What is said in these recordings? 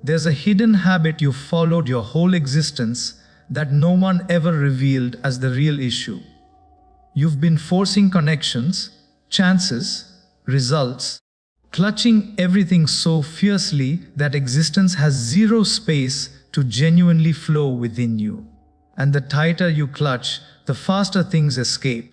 There's a hidden habit you've followed your whole existence that no one ever revealed as the real issue. You've been forcing connections, chances, results, clutching everything so fiercely that existence has zero space to genuinely flow within you. And the tighter you clutch, the faster things escape.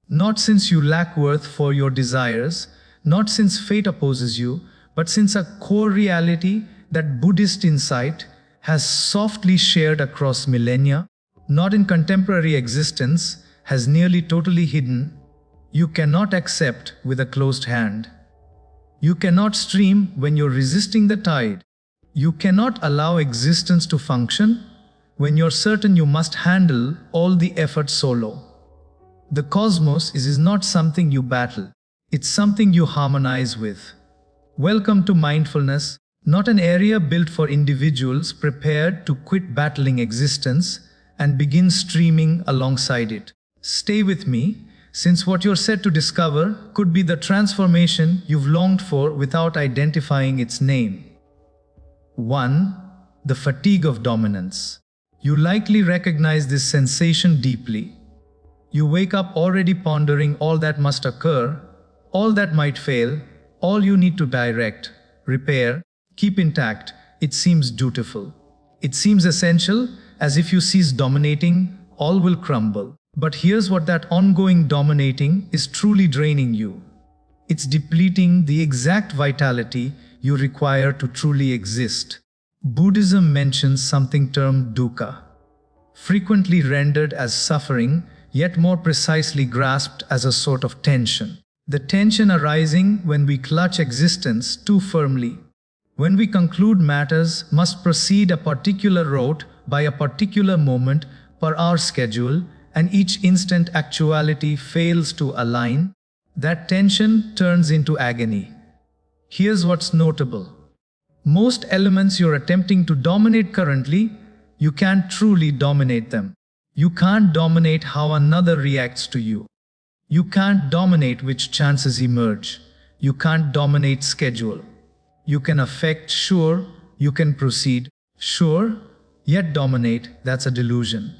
Not since you lack worth for your desires, not since fate opposes you, but since a core reality that Buddhist insight has softly shared across millennia, not in contemporary existence, has nearly totally hidden. You cannot accept with a closed hand. You cannot stream when you're resisting the tide. You cannot allow existence to function when you're certain you must handle all the effort solo. The cosmos is not something you battle. It's something you harmonize with. Welcome to mindfulness, not an area built for individuals prepared to quit battling existence and begin streaming alongside it. Stay with me, since what you're set to discover could be the transformation you've longed for without identifying its name. 1. The fatigue of dominance. You likely recognize this sensation deeply. You wake up already pondering all that must occur, all that might fail, all you need to direct, repair, keep intact. It seems dutiful. It seems essential, as if you cease dominating, all will crumble. But here's what that ongoing dominating is truly draining you. It's depleting the exact vitality you require to truly exist. Buddhism mentions something termed dukkha, frequently rendered as suffering, yet more precisely grasped as a sort of tension. The tension arising when we clutch existence too firmly. When we conclude matters must proceed a particular route by a particular moment per our schedule, and each instant actuality fails to align, that tension turns into agony. Here's what's notable. Most elements you're attempting to dominate currently, you can't truly dominate them. You can't dominate how another reacts to you. You can't dominate which chances emerge. You can't dominate schedule. You can affect, sure. You can proceed, sure. Yet dominate, that's a delusion.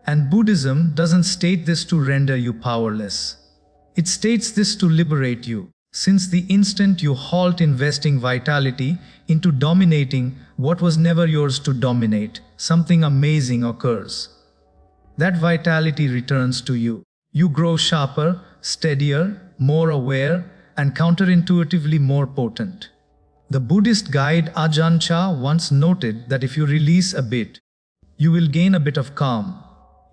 And Buddhism doesn't state this to render you powerless. It states this to liberate you. Since the instant you halt investing vitality into dominating what was never yours to dominate, something amazing occurs. That vitality returns to you. You grow sharper, steadier, more aware, and counterintuitively more potent. The Buddhist guide Ajahn Chah once noted that if you release a bit, you will gain a bit of calm.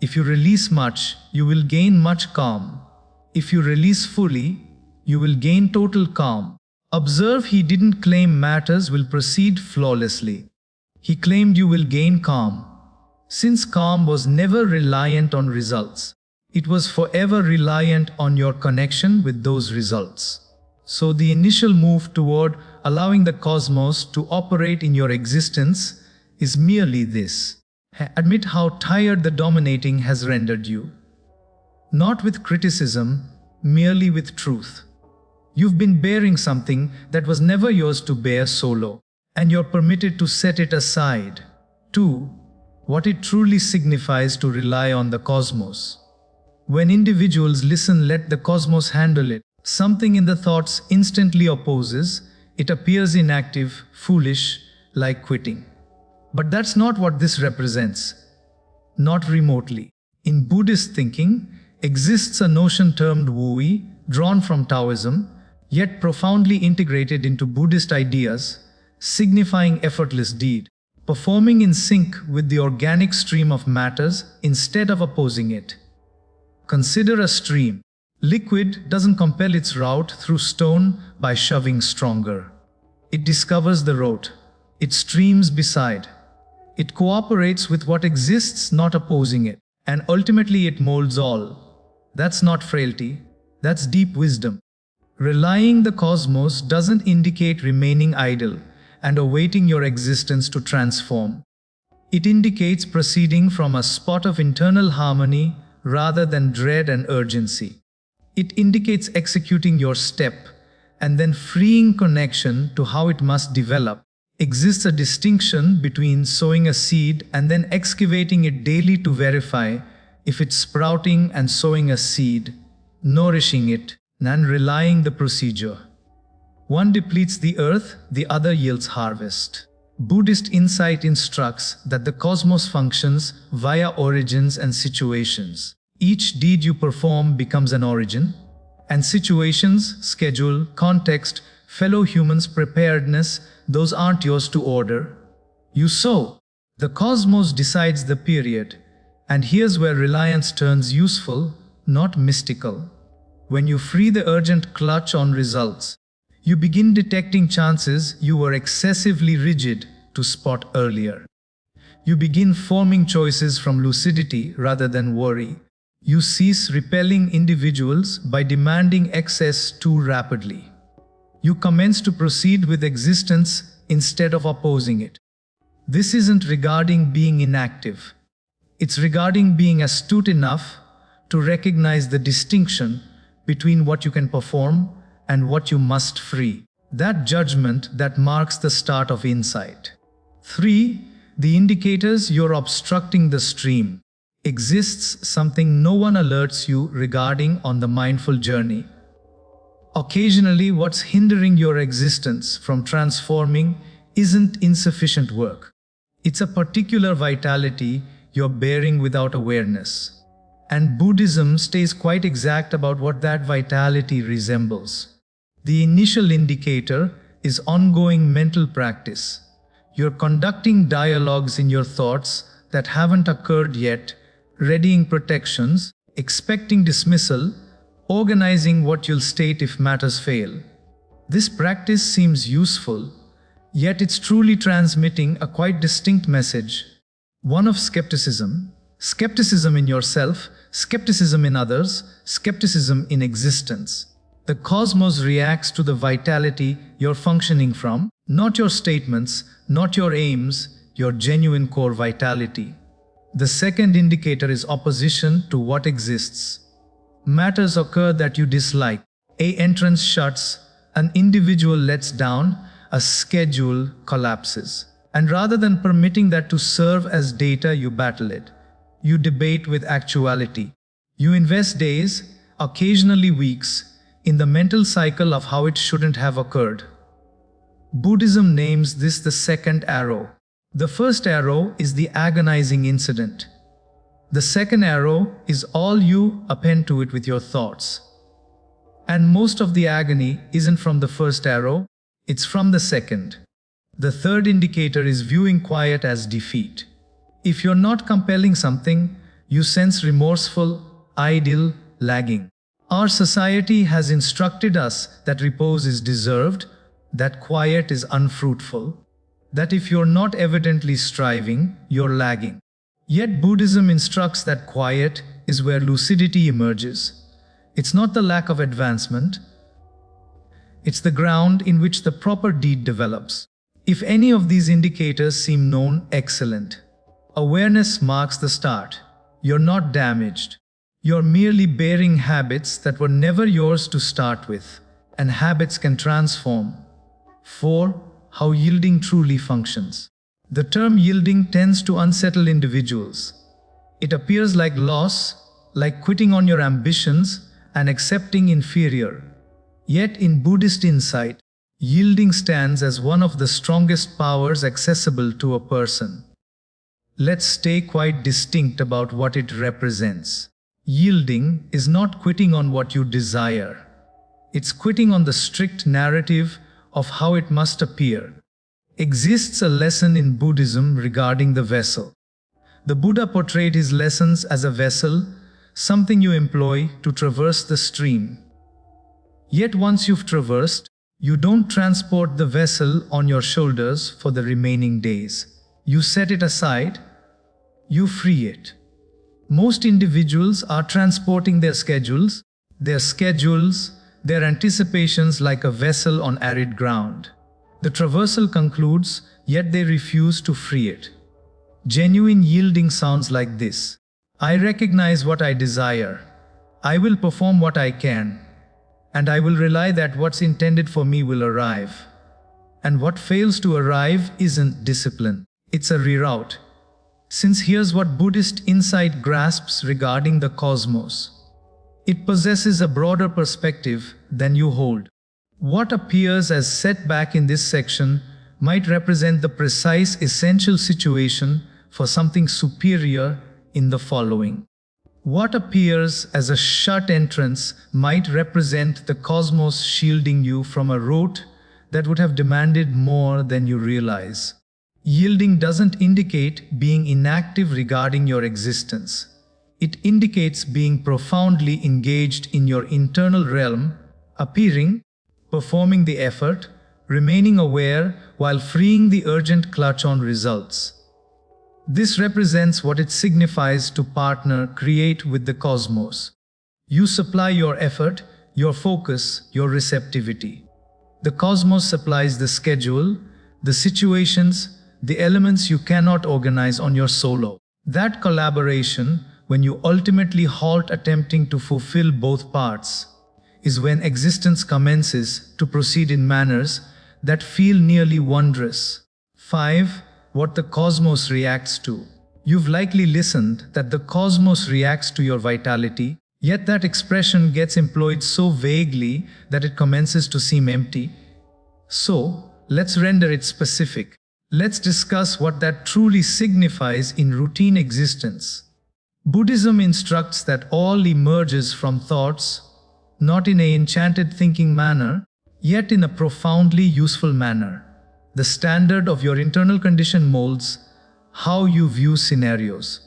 If you release much, you will gain much calm. If you release fully, you will gain total calm. Observe, he didn't claim matters will proceed flawlessly. He claimed you will gain calm. Since calm was never reliant on results, it was forever reliant on your connection with those results. So the initial move toward allowing the cosmos to operate in your existence is merely this. Admit how tired the dominating has rendered you. Not with criticism, merely with truth. You've been bearing something that was never yours to bear solo, and you're permitted to set it aside. 2. What it truly signifies to rely on the cosmos. When individuals listen, let the cosmos handle it, something in the thoughts instantly opposes. It appears inactive, foolish, like quitting. But that's not what this represents. Not remotely. In Buddhist thinking exists a notion termed wui, drawn from Taoism, yet profoundly integrated into Buddhist ideas, signifying effortless deed, performing in sync with the organic stream of matters instead of opposing it. Consider a stream. Liquid doesn't compel its route through stone by shoving stronger. It discovers the road. It streams beside. It cooperates with what exists, not opposing it. And ultimately it molds all. That's not frailty. That's deep wisdom. Relying the cosmos doesn't indicate remaining idle and awaiting your existence to transform. It indicates proceeding from a spot of internal harmony rather than dread and urgency. It indicates executing your step and then freeing connection to how it must develop. Exists a distinction between sowing a seed and then excavating it daily to verify if it's sprouting, and sowing a seed, nourishing it, and relying the procedure. One depletes the earth, the other yields harvest. Buddhist insight instructs that the cosmos functions via origins and situations. Each deed you perform becomes an origin, and situations, schedule, context, fellow humans, preparedness, those aren't yours to order. You sow. The cosmos decides the period, and here's where reliance turns useful, not mystical. When you free the urgent clutch on results, you begin detecting chances you were excessively rigid to spot earlier. You begin forming choices from lucidity rather than worry. You cease repelling individuals by demanding excess too rapidly. You commence to proceed with existence instead of opposing it. This isn't regarding being inactive. It's regarding being astute enough to recognize the distinction between what you can perform and what you must free. That judgment that marks the start of insight. 3. The indicators you're obstructing the stream. Exists something no one alerts you regarding on the mindful journey. Occasionally, what's hindering your existence from transforming isn't insufficient work. It's a particular vitality you're bearing without awareness. And Buddhism stays quite exact about what that vitality resembles. The initial indicator is ongoing mental practice. You're conducting dialogues in your thoughts that haven't occurred yet, readying protections, expecting dismissal, organizing what you'll state if matters fail. This practice seems useful, yet it's truly transmitting a quite distinct message. One of skepticism. Skepticism in yourself, skepticism in others, skepticism in existence. The cosmos reacts to the vitality you're functioning from, not your statements, not your aims, your genuine core vitality. The second indicator is opposition to what exists. Matters occur that you dislike. An entrance shuts, an individual lets down, a schedule collapses. And rather than permitting that to serve as data, you battle it. You debate with actuality. You invest days, occasionally weeks, in the mental cycle of how it shouldn't have occurred. Buddhism names this the second arrow. The first arrow is the agonizing incident. The second arrow is all you append to it with your thoughts. And most of the agony isn't from the first arrow, it's from the second. The third indicator is viewing quiet as defeat. If you're not compelling something, you sense remorseful, idle, lagging. Our society has instructed us that repose is deserved, that quiet is unfruitful, that if you're not evidently striving, you're lagging. Yet Buddhism instructs that quiet is where lucidity emerges. It's not the lack of advancement, it's the ground in which the proper deed develops. If any of these indicators seem known, excellent. Awareness marks the start. You're not damaged. You're merely bearing habits that were never yours to start with, and habits can transform. 4. How yielding truly functions. The term yielding tends to unsettle individuals. It appears like loss, like quitting on your ambitions and accepting inferior. Yet in Buddhist insight, yielding stands as one of the strongest powers accessible to a person. Let's stay quite distinct about what it represents. Yielding is not quitting on what you desire. It's quitting on the strict narrative of how it must appear. Exists a lesson in Buddhism regarding the vessel. The Buddha portrayed his lessons as a vessel, something you employ to traverse the stream. Yet once you've traversed, you don't transport the vessel on your shoulders for the remaining days. You set it aside, you free it. Most individuals are transporting their schedules, their anticipations like a vessel on arid ground. The traversal concludes, yet they refuse to free it. Genuine yielding sounds like this. I recognize what I desire. I will perform what I can. And I will rely that what's intended for me will arrive. And what fails to arrive isn't discipline, it's a reroute. Since here's what Buddhist insight grasps regarding the cosmos. It possesses a broader perspective than you hold. What appears as setback in this section might represent the precise essential situation for something superior in the following. What appears as a shut entrance might represent the cosmos shielding you from a route that would have demanded more than you realize. Yielding doesn't indicate being inactive regarding your existence. It indicates being profoundly engaged in your internal realm, appearing, performing the effort, remaining aware while freeing the urgent clutch on results. This represents what it signifies to partner, create with the cosmos. You supply your effort, your focus, your receptivity. The cosmos supplies the schedule, the situations, the elements you cannot organize on your solo. That collaboration, when you ultimately halt attempting to fulfill both parts, is when existence commences to proceed in manners that feel nearly wondrous. 5. What the cosmos reacts to. You've likely listened that the cosmos reacts to your vitality, yet that expression gets employed so vaguely that it commences to seem empty. So, let's render it specific. Let's discuss what that truly signifies in routine existence. Buddhism instructs that all emerges from thoughts, not in an enchanted thinking manner, yet in a profoundly useful manner. The standard of your internal condition molds how you view scenarios.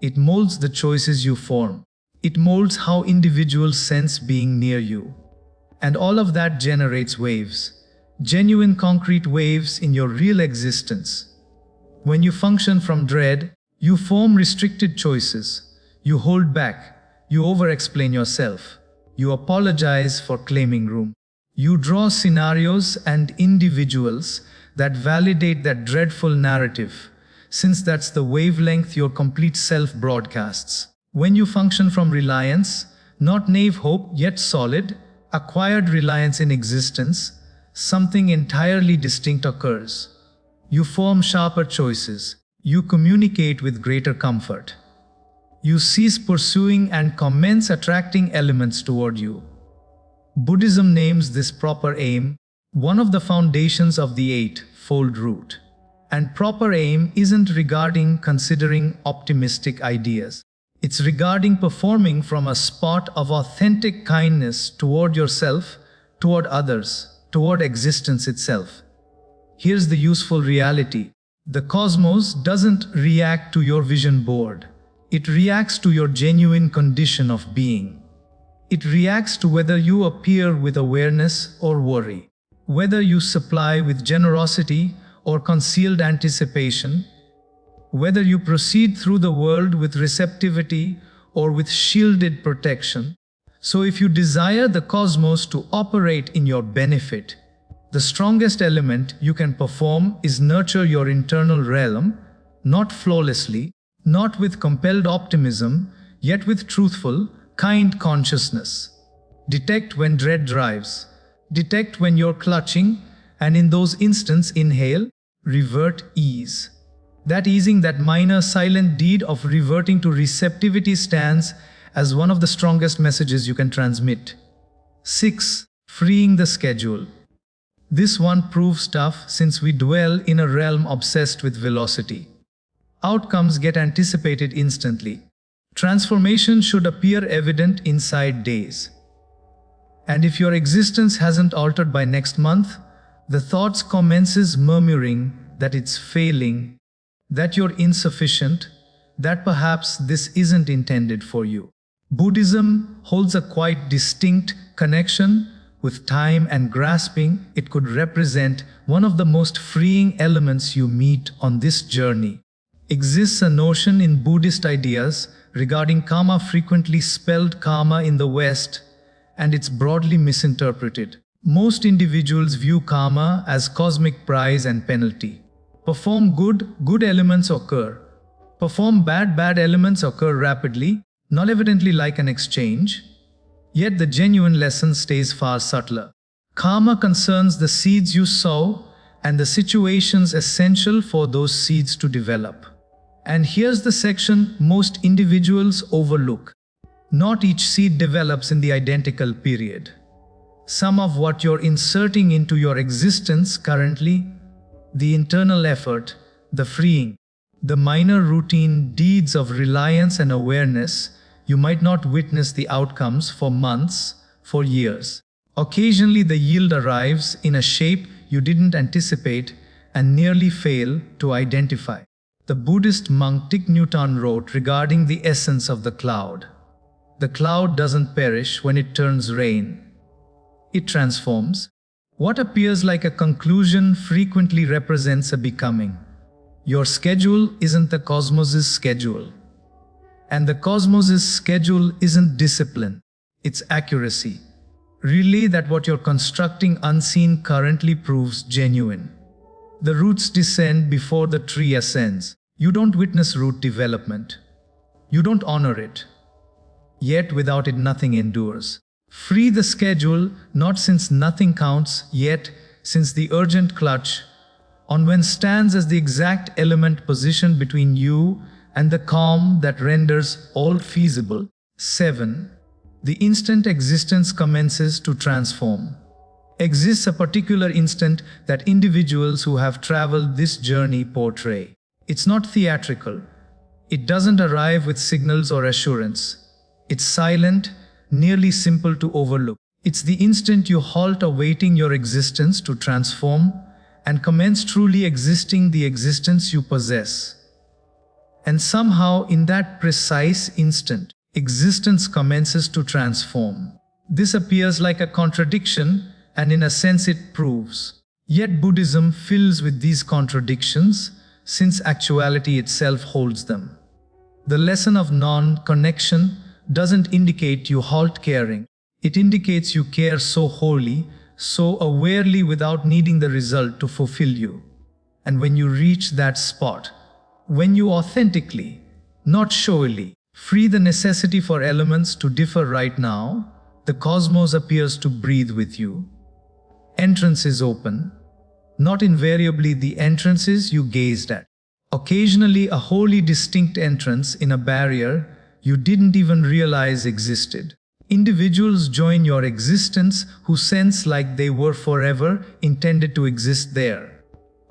It molds the choices you form. It molds how individuals sense being near you. And all of that generates waves. Genuine concrete waves in your real existence. When you function from dread, you form restricted choices. You hold back. You over-explain yourself. You apologize for claiming room. You draw scenarios and individuals that validate that dreadful narrative, since that's the wavelength your complete self broadcasts. When you function from reliance, not naive hope yet solid, acquired reliance in existence, something entirely distinct occurs. You form sharper choices. You communicate with greater comfort. You cease pursuing and commence attracting elements toward you. Buddhism names this proper aim, one of the foundations of the Eightfold Route. And proper aim isn't regarding considering optimistic ideas. It's regarding performing from a spot of authentic kindness toward yourself, toward others, toward existence itself. Here's the useful reality. The cosmos doesn't react to your vision board. It reacts to your genuine condition of being. It reacts to whether you appear with awareness or worry, whether you supply with generosity or concealed anticipation, whether you proceed through the world with receptivity or with shielded protection. So if you desire the cosmos to operate in your benefit, the strongest element you can perform is nurture your internal realm, not flawlessly, not with compelled optimism, yet with truthful, kind consciousness. Detect when dread drives. Detect when you're clutching, and in those instants inhale, revert, ease. That easing, that minor silent deed of reverting to receptivity stands as one of the strongest messages you can transmit. 6. Freeing the schedule. This one proves tough since we dwell in a realm obsessed with velocity. Outcomes get anticipated instantly. Transformation should appear evident inside days. And if your existence hasn't altered by next month, the thoughts commences murmuring that it's failing, that you're insufficient, that perhaps this isn't intended for you. Buddhism holds a quite distinct connection with time and grasping. It could represent one of the most freeing elements you meet on this journey. Exists a notion in Buddhist ideas regarding karma, frequently spelled karma in the West, and it's broadly misinterpreted. Most individuals view karma as cosmic prize and penalty. Perform good, good elements occur. Perform bad, bad elements occur rapidly, not evidently like an exchange. Yet the genuine lesson stays far subtler. Karma concerns the seeds you sow and the situations essential for those seeds to develop. And here's the section most individuals overlook. Not each seed develops in the identical period. Some of what you're inserting into your existence currently, the internal effort, the freeing, the minor routine deeds of reliance and awareness, you might not witness the outcomes for months, for years. Occasionally the yield arrives in a shape you didn't anticipate and nearly fail to identify. The Buddhist monk Thich Nhat Hanh wrote regarding the essence of the cloud. The cloud doesn't perish when it turns rain. It transforms. What appears like a conclusion frequently represents a becoming. Your schedule isn't the cosmos's schedule. And the cosmos's schedule isn't discipline, it's accuracy. Relay that what you're constructing unseen currently proves genuine. The roots descend before the tree ascends. You don't witness root development. You don't honor it. Yet without it nothing endures. Free the schedule, not since nothing counts, yet since the urgent clutch on when stands as the exact element positioned between you and the calm that renders all feasible. 7. The instant existence commences to transform. Exists a particular instant that individuals who have traveled this journey portray. It's not theatrical. It doesn't arrive with signals or assurance. It's silent, nearly simple to overlook. It's the instant you halt awaiting your existence to transform and commence truly existing the existence you possess. And somehow in that precise instant, existence commences to transform. This appears like a contradiction, and in a sense it proves. Yet Buddhism fills with these contradictions, since actuality itself holds them. The lesson of non-connection doesn't indicate you halt caring. It indicates you care so wholly, so awarely without needing the result to fulfill you. And when you reach that spot, when you authentically, not showily, free the necessity for elements to differ right now, the cosmos appears to breathe with you. Entrance is open. Not invariably the entrances you gazed at. Occasionally a wholly distinct entrance in a barrier you didn't even realize existed. Individuals join your existence who sense like they were forever intended to exist there.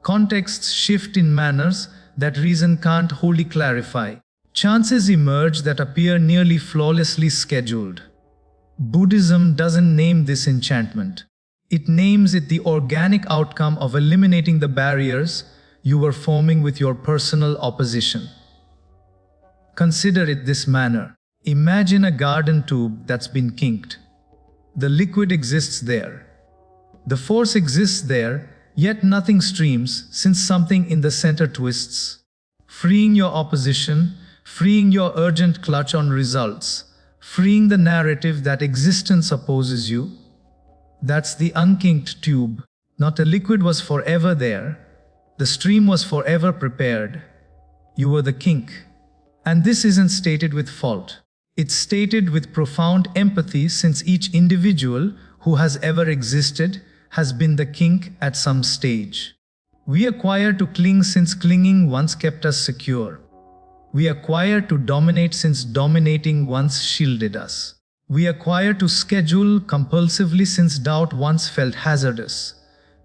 Contexts shift in manners that reason can't wholly clarify. Chances emerge that appear nearly flawlessly scheduled. Buddhism doesn't name this enchantment. It names it the organic outcome of eliminating the barriers you were forming with your personal opposition. Consider it this manner. Imagine a garden tube that's been kinked. The liquid exists there. The force exists there, yet nothing streams since something in the center twists. Freeing your opposition, freeing your urgent clutch on results, freeing the narrative that existence opposes you. That's the unkinked tube. Not a liquid was forever there. The stream was forever prepared. You were the kink. And this isn't stated with fault. It's stated with profound empathy, since each individual who has ever existed has been the kink at some stage. We acquire to cling since clinging once kept us secure. We acquire to dominate since dominating once shielded us. We acquire to schedule compulsively since doubt once felt hazardous.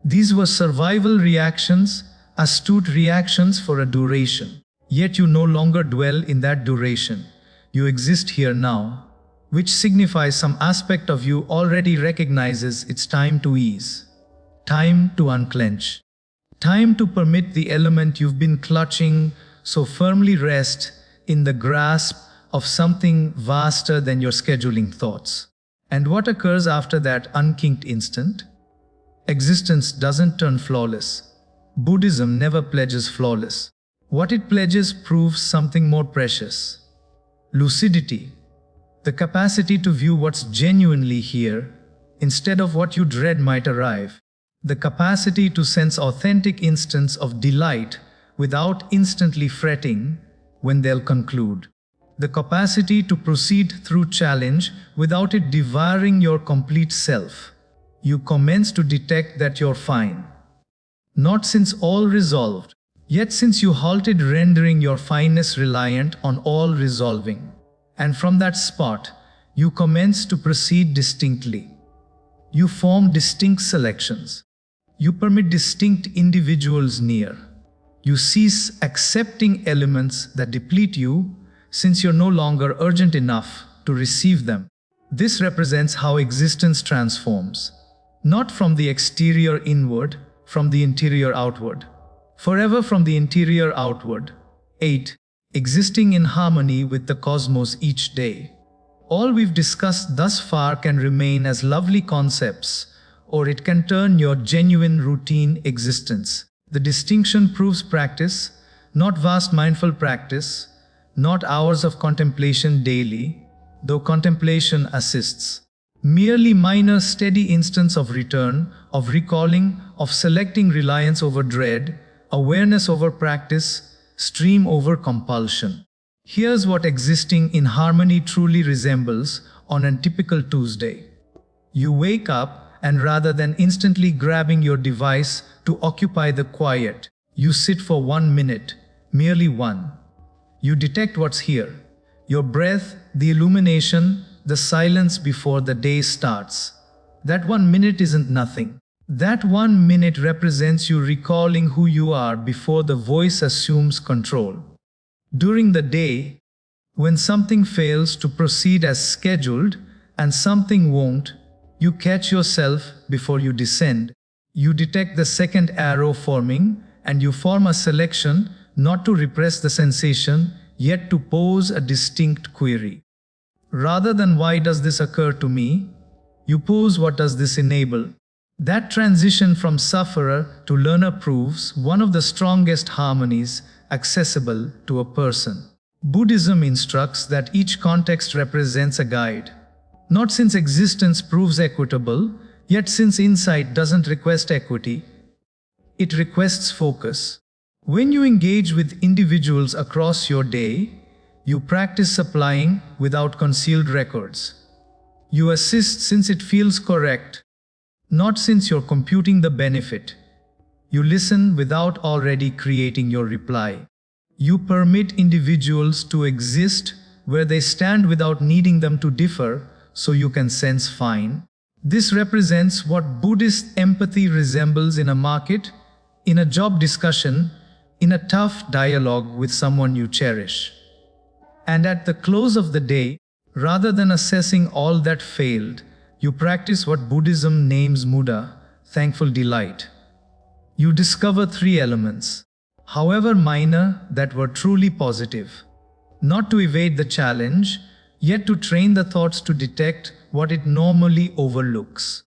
These were survival reactions, astute reactions for a duration. Yet you no longer dwell in that duration. You exist here now, which signifies some aspect of you already recognizes it's time to ease. Time to unclench. Time to permit the element you've been clutching so firmly rest in the grasp of something vaster than your scheduling thoughts. And what occurs after that unkinked instant? Existence doesn't turn flawless. Buddhism never pledges flawless. What it pledges proves something more precious. Lucidity. The capacity to view what's genuinely here, instead of what you dread might arrive. The capacity to sense authentic instants of delight without instantly fretting when they'll conclude. The capacity to proceed through challenge without it devouring your complete self. You commence to detect that you're fine. not since all resolved, yet since you halted rendering your fineness reliant on all resolving. And from that spot, you commence to proceed distinctly. You form distinct selections. You permit distinct individuals near. You cease accepting elements that deplete you, since you're no longer urgent enough to receive them. This represents how existence transforms, not from the exterior inward, from the interior outward. Forever from the interior outward. 8. Existing in harmony with the cosmos each day. All we've discussed thus far can remain as lovely concepts, or it can turn your genuine routine existence. The distinction proves practice, not vast mindful practice, not hours of contemplation daily, though contemplation assists. Merely minor steady instance of return, of recalling, of selecting reliance over dread, awareness over practice, stream over compulsion. Here's what existing in harmony truly resembles on a typical Tuesday. You wake up, and rather than instantly grabbing your device to occupy the quiet, you sit for 1 minute, merely one. You detect what's here. Your breath, the illumination, the silence before the day starts. That 1 minute isn't nothing. That 1 minute represents you recalling who you are before the voice assumes control. During the day, when something fails to proceed as scheduled and something won't, you catch yourself before you descend. You detect the second arrow forming, and you form a selection not to repress the sensation, yet to pose a distinct query. Rather than why does this occur to me, you pose what does this enable. That transition from sufferer to learner proves one of the strongest harmonies accessible to a person. Buddhism instructs that each context represents a guide. Not since existence proves equitable, yet since insight doesn't request equity, it requests focus. When you engage with individuals across your day, you practice supplying without concealed records. You assist since it feels correct, not since you're computing the benefit. You listen without already creating your reply. You permit individuals to exist where they stand without needing them to differ, so you can sense fine. This represents what Buddhist empathy resembles in a market, in a job discussion, in a tough dialogue with someone you cherish. And at the close of the day, rather than assessing all that failed, you practice what Buddhism names mudda, thankful delight. You discover 3 elements, however minor, that were truly positive. Not to evade the challenge, yet to train the thoughts to detect what it normally overlooks.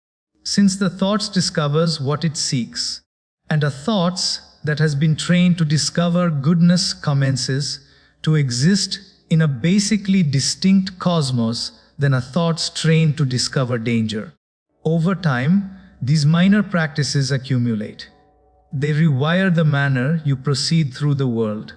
Since the thoughts discovers what it seeks, and a thoughts that has been trained to discover goodness commences to exist in a basically distinct cosmos than a thoughts trained to discover danger. Over time, these minor practices accumulate. They rewire the manner you proceed through the world.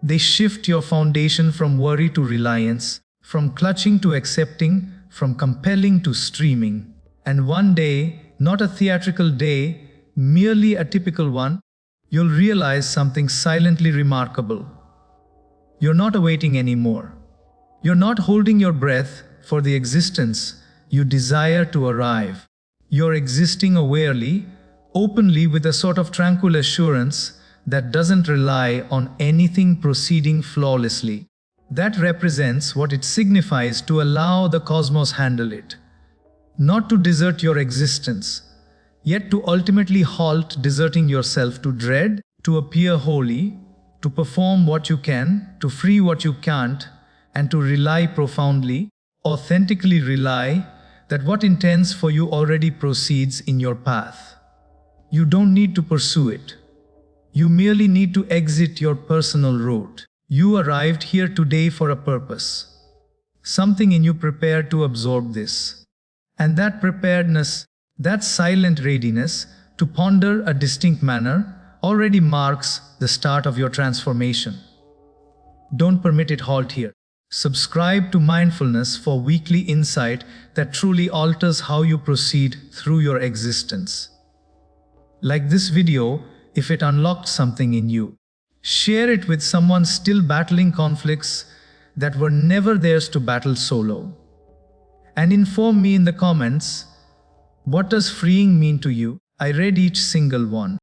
They shift your foundation from worry to reliance, from clutching to accepting, from compelling to streaming. And one day, not a theatrical day, merely a typical one, you'll realize something silently remarkable. You're not awaiting anymore. You're not holding your breath for the existence you desire to arrive. You're existing awarely, openly, with a sort of tranquil assurance that doesn't rely on anything proceeding flawlessly. That represents what it signifies to allow the cosmos handle it. Not to desert your existence, yet to ultimately halt deserting yourself to dread, to appear holy, to perform what you can, to free what you can't, and to rely profoundly, authentically rely, that what intends for you already proceeds in your path. You don't need to pursue it. You merely need to exit your personal route. You arrived here today for a purpose. Something in you prepared to absorb this. And that preparedness, that silent readiness to ponder a distinct manner, already marks the start of your transformation. Don't permit it halt here. Subscribe to Mindfulness for weekly insight that truly alters how you proceed through your existence. Like this video if it unlocked something in you. Share it with someone still battling conflicts that were never theirs to battle solo. And inform me in the comments, what does freeing mean to you? I read each single one.